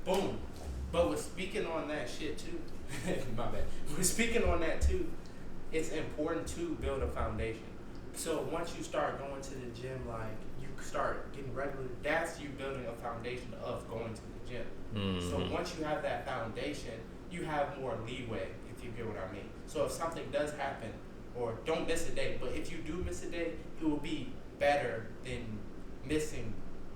Boom. But with speaking on that shit too, my bad. With speaking on that too, it's important to build a foundation. So once you start going to the gym, like you start getting regular, that's you building a foundation of going to the gym. Mm-hmm. So once you have that foundation, you have more leeway, if you get what I mean. So if something does happen, or don't miss a day, but if you do miss a day, it will be better than missing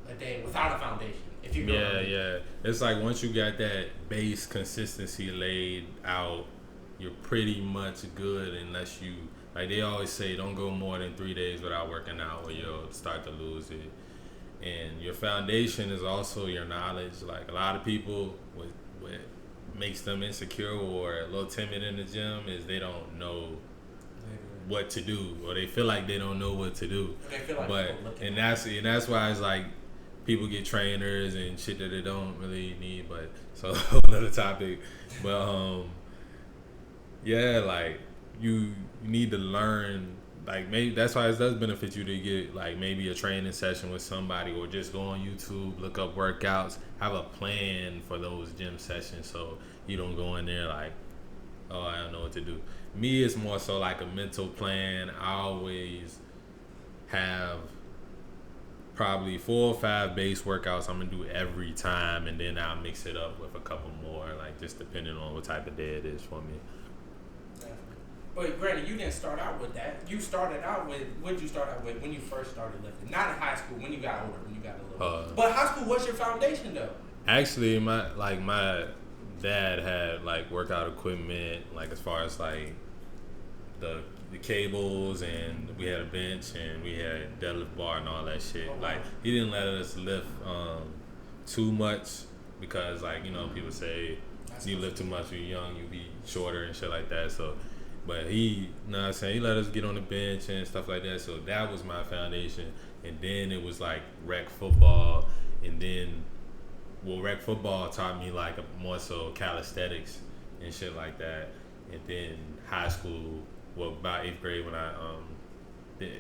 a day without a foundation. If you get what I mean. Yeah. It's like once you got that base consistency laid out, you're pretty much good unless you, like they always say, don't go more than 3 days without working out or you'll start to lose it. And your foundation is also your knowledge. Like a lot of people, what makes them insecure or a little timid in the gym is they don't know what to do, or they feel like they don't know what to do. They feel like But and that's why it's like people get trainers and shit that they don't really need. But so another topic. But yeah, like you need to learn. Like maybe that's why it does benefit you to get like maybe a training session with somebody, or just go on YouTube, look up workouts, have a plan for those gym sessions, so you don't go in there like, oh, I don't know what to do. Me, it's more so like a mental plan. I always have probably 4 or 5 base workouts I'm gonna do every time, and then I'll mix it up with a couple more, like just depending on what type of day it is for me. But granted, you didn't start out with that. You started out with, what did you start out with when you first started lifting? Not in high school, when you got older, when you got a little. But high school was your foundation though. Actually, my dad had like workout equipment, like as far as like the cables, and we had a bench and we had deadlift bar and all that shit. Oh, wow. Like he didn't let us lift too much because like, you know, people say you lift too much when you're young, you be shorter and shit like that. So but he, you know what I'm saying, he let us get on the bench and stuff like that. So that was my foundation. And then it was like rec football, and then rec football taught me like more so calisthenics and shit like that. And then high school, well, about 8th grade when I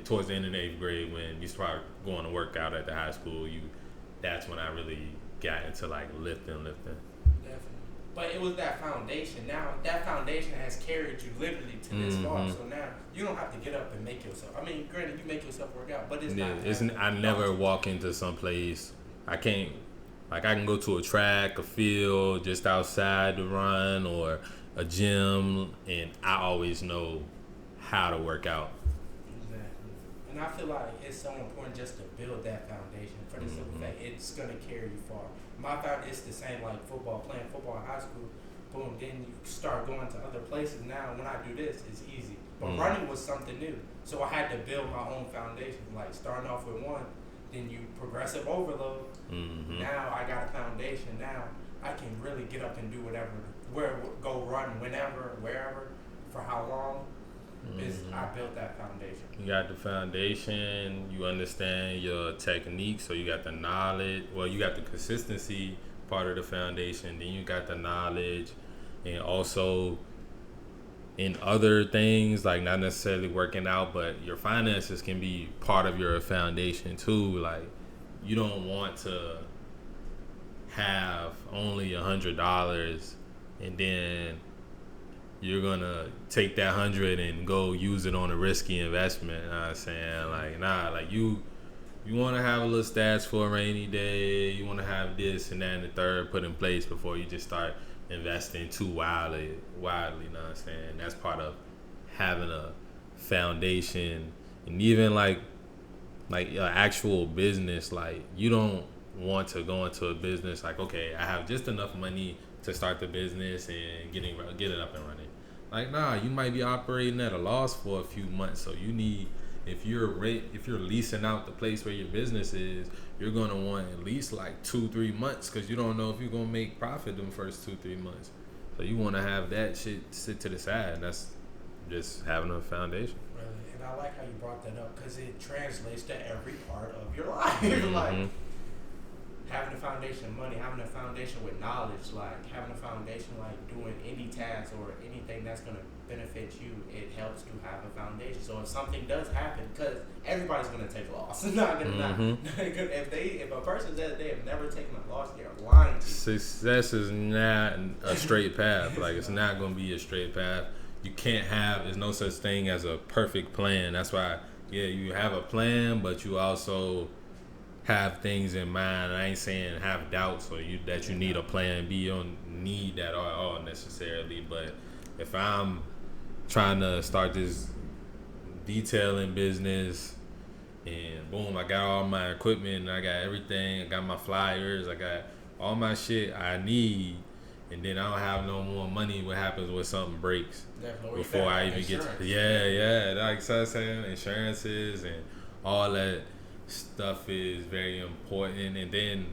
towards the end of the 8th grade, when you start going to work out at the high school, that's when I really got into like lifting. Definitely. But it was that foundation. Now that foundation has carried you literally to this far. So now you don't have to get up and make yourself. I mean, granted, you make yourself work out, but it's not. I never walk into some place. I can't. Like I can go to a track, a field, just outside to run, or a gym, and I always know how to work out. Exactly. And I feel like it's so important just to build that foundation for the simple fact it's gonna carry you far. My foundation, it's the same like football, playing football in high school. Boom, then you start going to other places. Now when I do this, it's easy. But running was something new, so I had to build my own foundation. Like starting off with one, then you progressive overload. Now I got a foundation. Now I can really get up and do whatever, go run whenever, wherever, for how long. I built that foundation. You got the foundation. You understand your technique, so you got the knowledge. Well, you got the consistency part of the foundation. Then you got the knowledge, and also in other things, like not necessarily working out, but your finances can be part of your foundation too. Like you don't want to have only $100 and then you're gonna take that 100 and go use it on a risky investment. You know what I'm saying? Like nah, like you want to have a little stats for a rainy day. You want to have this and that and the third put in place before you just start investing too wildly. You know what I'm saying? That's part of having a foundation. And even like your actual business, like you don't want to go into a business like, okay, I have just enough money to start the business and get it up and running. Like nah, you might be operating at a loss for a few months, so you need, if you're leasing out the place where your business is, you're gonna want at least like 2-3 months, because you don't know if you're gonna make profit them first 2-3 months. So you want to have that shit sit to the side. And that's just having a foundation. Really, and I like how you brought that up because it translates to every part of your life. Like having a foundation of money, having a foundation with knowledge, like having a foundation like doing any task or anything that's gonna benefit you, it helps to have a foundation. So if something does happen, because everybody's gonna take a loss, not gonna if a person says they have never taken a loss, they're lying to you. Success is not a straight path. Like it's not gonna be a straight path. You can't have. There's no such thing as a perfect plan. That's why, yeah, you have a plan, but you also have things in mind. I ain't saying have doubts or that you need a plan B. You don't need that at all necessarily. But if I'm trying to start this detailing business and boom, I got all my equipment, I got everything, I got my flyers, I got all my shit I need, and then I don't have no more money, what happens when something breaks? Before I even get to, like so I'm saying, insurances and all that stuff is very important. And then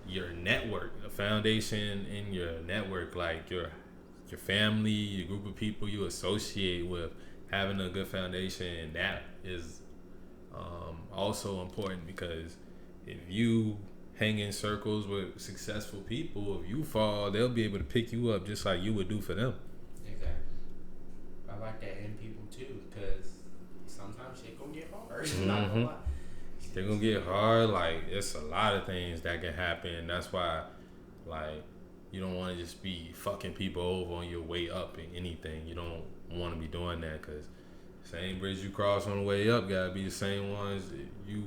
your network, a foundation in your network, like your family, your group of people you associate with, having a good foundation, that is also important, because if you hang in circles with successful people, if you fall, they'll be able to pick you up just like you would do for them. Exactly. I like that in people too, because sometimes shit gonna get hard. Not gonna lie. They're gonna get hard. Like, it's a lot of things that can happen. That's why, like, you don't want to just be fucking people over on your way up in anything. You don't want to be doing that, because same bridge you cross on the way up gotta be the same ones you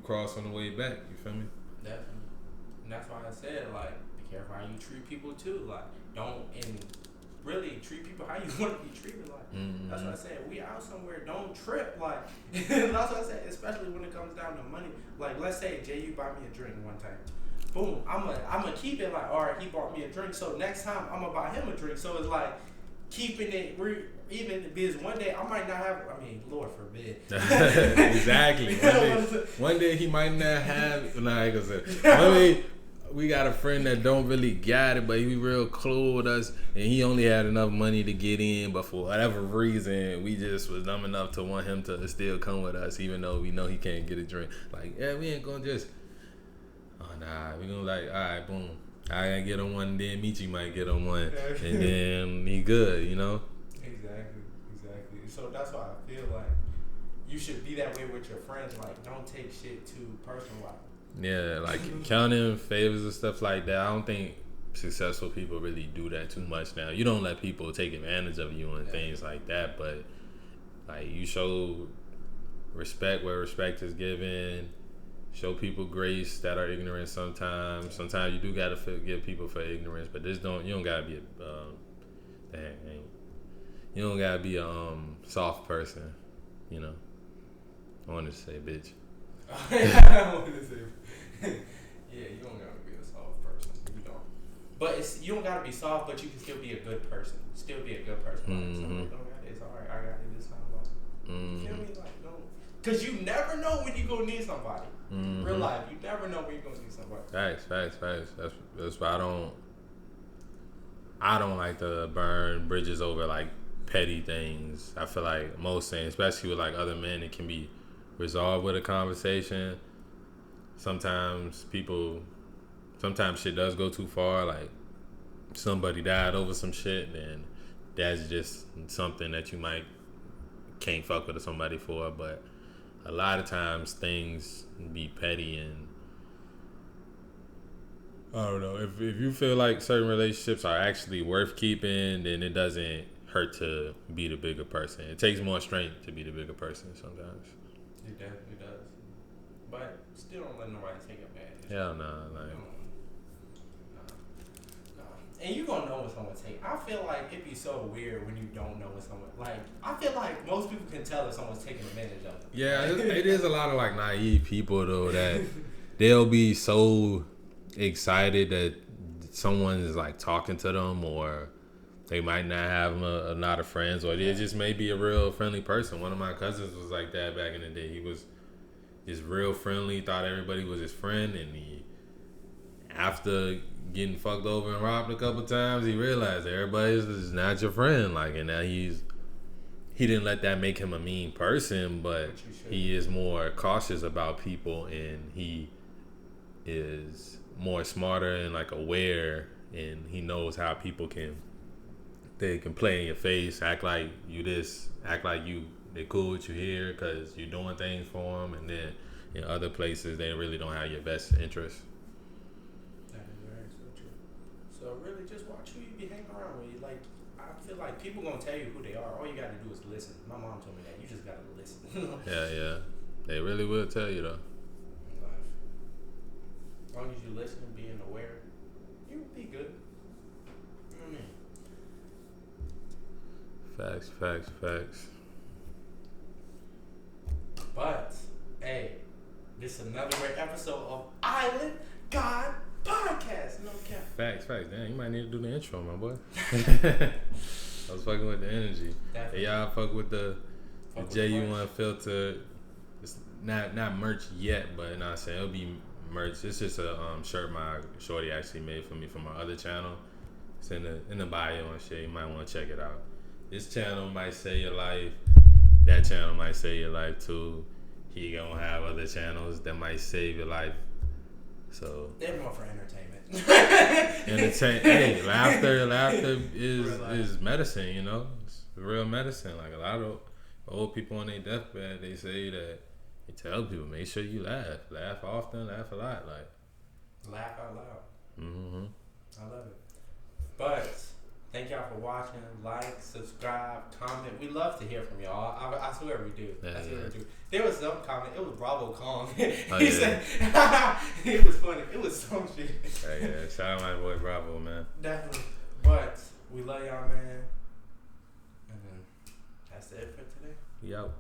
cross on the way back. You feel me? Definitely. And that's why I said, like, be careful how you treat people too. Like, don't, and really treat people how you want to be treated. Like, that's what I said. We out somewhere, don't trip. Like, that's what I said. Especially when it comes down to money. Like, let's say JaayUu buy me a drink one time. Boom, I'm a keep it like, all right, he bought me a drink, so next time I'm gonna buy him a drink. So it's like keeping it even, because one day I might not have. I mean, Lord forbid. Exactly. One day he might not have. Like I said, one day we got a friend that don't really got it, but he real close with us, and he only had enough money to get in, but for whatever reason, we just was dumb enough to want him to still come with us, even though we know he can't get a drink. Like, yeah, we ain't gonna just. Oh nah, we gonna like, all right, boom. I gotta get on one, and then Meechy might get on one, and then he good, you know. Exactly. So that's why I feel like you should be that way with your friends. Like, don't take shit too personal. Yeah, like counting favors and stuff like that. I don't think successful people really do that too much now. You don't let people take advantage of you and things like that, but like you show respect where respect is given. Show people grace that are ignorant sometimes. Sometimes you do gotta forgive people for ignorance, but you don't gotta be you don't gotta be a soft person, you know. I wanted to say bitch. I wanted to say yeah, you don't gotta be a soft person. You don't. But you don't gotta be soft, but you can still be a good person. Still be a good person. Like, it's alright, I got it this time. Like, you feel me? Like, don't. Because you never know when you're going to need somebody. Real life, you never know when you're going to need somebody. Facts. That's why I don't like to burn bridges over, like, petty things. I feel like most things, especially with, like, other men, it can be resolved with a conversation. Sometimes shit does go too far. Like, somebody died over some shit, and that's just something that you can't fuck with somebody for. But a lot of times things be petty, and I don't know, if you feel like certain relationships are actually worth keeping, then it doesn't hurt to be the bigger person. It takes more strength to be the bigger person sometimes. It definitely does. But still don't let nobody take advantage. Hell no. Like, and you gonna know when someone take. I feel like it'd be so weird when you don't know when someone, like, I feel like most people can tell if someone's taking advantage of them. Yeah, it is a lot of like naive people though, that they'll be so excited that someone is like talking to them, or they might not have a lot of friends, or they just may be a real friendly person. One of my cousins was like that back in the day. He was just real friendly, thought everybody was his friend, and after getting fucked over and robbed a couple times, he realized everybody's not your friend. Like, and now he didn't let that make him a mean person, but he is more cautious about people, and he is more smarter and like aware, and he knows how people they can play in your face, act like you this, act like they cool with you here because you're doing things for them, and then in other places they really don't have your best interest. That is very so true. So really, just watch who you be hanging around with. Like, I feel like people gonna tell you who they are. All you gotta do is listen. My mom told me that. You just gotta listen. Yeah, they really will tell you though. Life. As long as you listen and being aware, you'll be good. You know what I mean? Facts. But hey, this is another great episode of Island God Podcast. No cap. Facts. Damn, you might need to do the intro, my boy. I was fucking with the energy. Definitely. Hey, y'all fuck with the JaayUu Unfiltered. It's not merch yet, but I'm saying it'll be merch. It's just a shirt my shorty actually made for me from my other channel. It's in the bio and shit. You might want to check it out. This channel might save your life. That channel might save your life too. He gonna have other channels that might save your life. So they're more for entertainment. Hey, laughter is medicine. You know, it's real medicine. Like a lot of old people on their deathbed, they say that they tell people, make sure you laugh often, laugh a lot, like laugh out loud. Mm-hmm. I love it. But thank y'all for watching. Like, subscribe, comment. We love to hear from y'all. I swear we do. I swear we do. There was some comment. It was Bravo Kong. He said, it was funny. It was some shit. Yeah. Shout out my boy Bravo, man. Definitely. But we love y'all, man. And that's it for today. Yup.